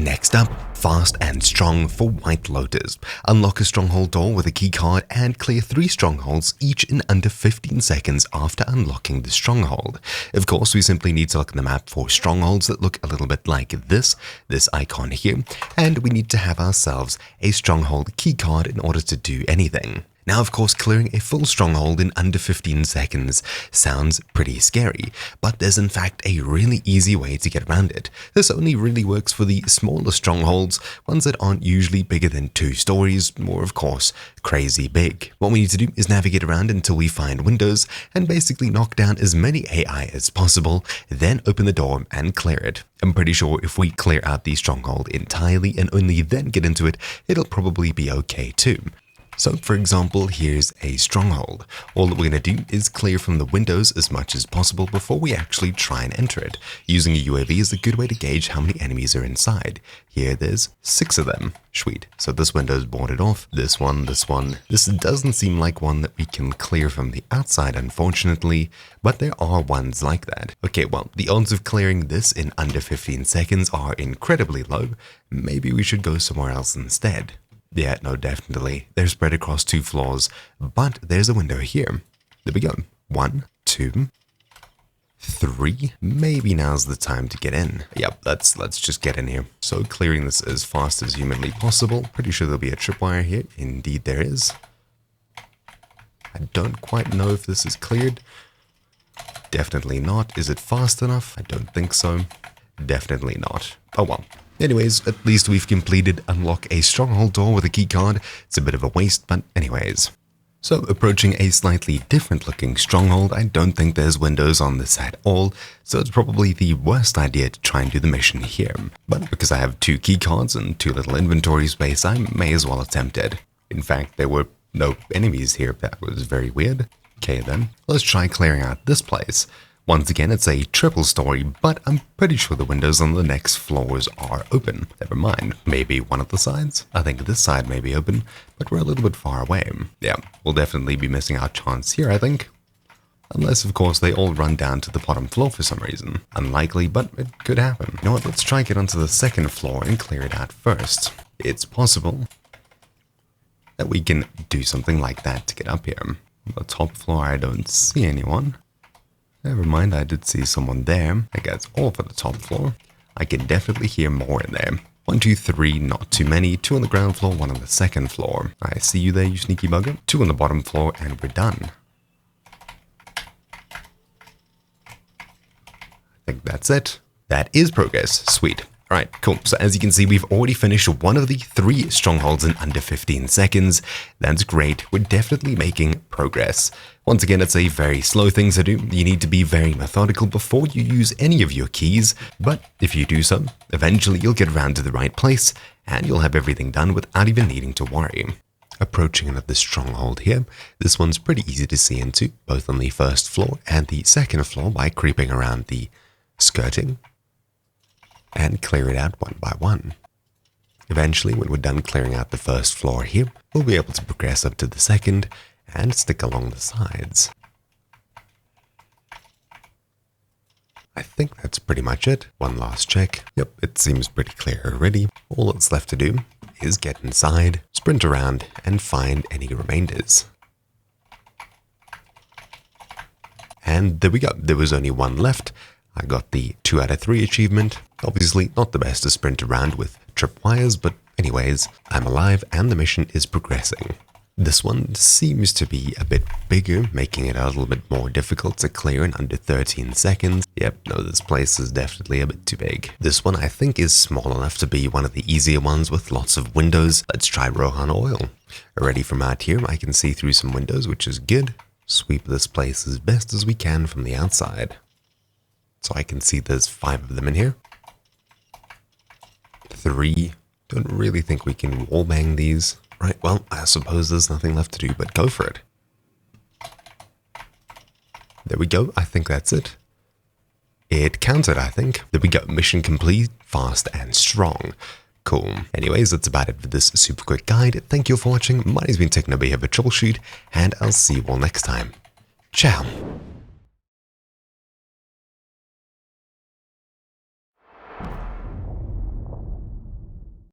Next up, fast and strong for White Lotus. Unlock a stronghold door with a keycard and clear 3 strongholds each in under 15 seconds after unlocking the stronghold. Of course, we simply need to look in the map for strongholds that look a little bit like this icon here, and we need to have ourselves a stronghold keycard in order to do anything. Now, of course, clearing a full stronghold in under 15 seconds sounds pretty scary, but there's in fact a really easy way to get around it. This only really works for the smaller strongholds, ones that aren't usually bigger than 2 stories, or of course, crazy big. What we need to do is navigate around until we find windows and basically knock down as many AI as possible, then open the door and clear it. I'm pretty sure if we clear out the stronghold entirely and only then get into it, it'll probably be okay too. So, for example, here's a stronghold. All that we're going to do is clear from the windows as much as possible before we actually try and enter it. Using a UAV is a good way to gauge how many enemies are inside. Here there's 6 of them. Sweet. So this window's boarded off. This one. This doesn't seem like one that we can clear from the outside, unfortunately, but there are ones like that. Okay, well, the odds of clearing this in under 15 seconds are incredibly low. Maybe we should go somewhere else instead. Yeah, no, definitely. They're spread across 2 floors, but there's a window here. There we go. 1, 2, 3. Maybe now's the time to get in. Yep, let's just get in here. So clearing this as fast as humanly possible. Pretty sure there'll be a tripwire here. Indeed there is. I don't quite know if this is cleared. Definitely not. Is it fast enough? I don't think so. Definitely not. Oh well. Anyways, at least we've completed unlock a stronghold door with a keycard. It's a bit of a waste, but anyways. So approaching a slightly different looking stronghold, I don't think there's windows on this at all, so it's probably the worst idea to try and do the mission here. But because I have 2 keycards and 2 little inventory space, I may as well attempt it. In fact, there were no enemies here. That was very weird. Okay then, let's try clearing out this place. Once again, it's a triple story, but I'm pretty sure the windows on the next floors are open. Never mind, maybe one of the sides? I think this side may be open, but we're a little bit far away. Yeah, we'll definitely be missing our chance here, I think. Unless, of course, they all run down to the bottom floor for some reason. Unlikely, but it could happen. You know what, let's try and get onto the second floor and clear it out first. It's possible that we can do something like that to get up here. On the top floor, I don't see anyone. Never mind, I did see someone there. I guess all for the top floor. I can definitely hear more in there. 1, 2, 3, not too many. 2 on the ground floor, 1 on the second floor. I see you there, you sneaky bugger. 2 on the bottom floor, and we're done. I think that's it. That is progress. Sweet. Alright, cool. So as you can see, we've already finished one of the 3 strongholds in under 15 seconds. That's great. We're definitely making progress. Once again, it's a very slow thing to do. You need to be very methodical before you use any of your keys. But if you do so, eventually you'll get around to the right place and you'll have everything done without even needing to worry. Approaching another stronghold here. This one's pretty easy to see into, both on the first floor and the second floor by creeping around the skirting and clear it out one by one. Eventually, when we're done clearing out the first floor here, we'll be able to progress up to the second and stick along the sides. I think that's pretty much it. One last check. Yep, it seems pretty clear already. All that's left to do is get inside, sprint around, and find any remainders. And there we go. There was only 1 left. I got the 2 out of 3 achievement. Obviously not the best to sprint around with tripwires, but anyways, I'm alive and the mission is progressing. This one seems to be a bit bigger, making it a little bit more difficult to clear in under 13 seconds. Yep, no, this place is definitely a bit too big. This one I think is small enough to be one of the easier ones with lots of windows. Let's try Rohan Oil. Already from out here, I can see through some windows, which is good. Sweep this place as best as we can from the outside. So I can see there's 5 of them in here. 3. Don't really think we can wallbang these. Right, well, I suppose there's nothing left to do but go for it. There we go, I think that's it. It counted, I think. There we go, mission complete, fast and strong. Cool. Anyways, that's about it for this super quick guide. Thank you for watching. My name's been Technobe of a Troubleshoot, and I'll see you all next time. Ciao.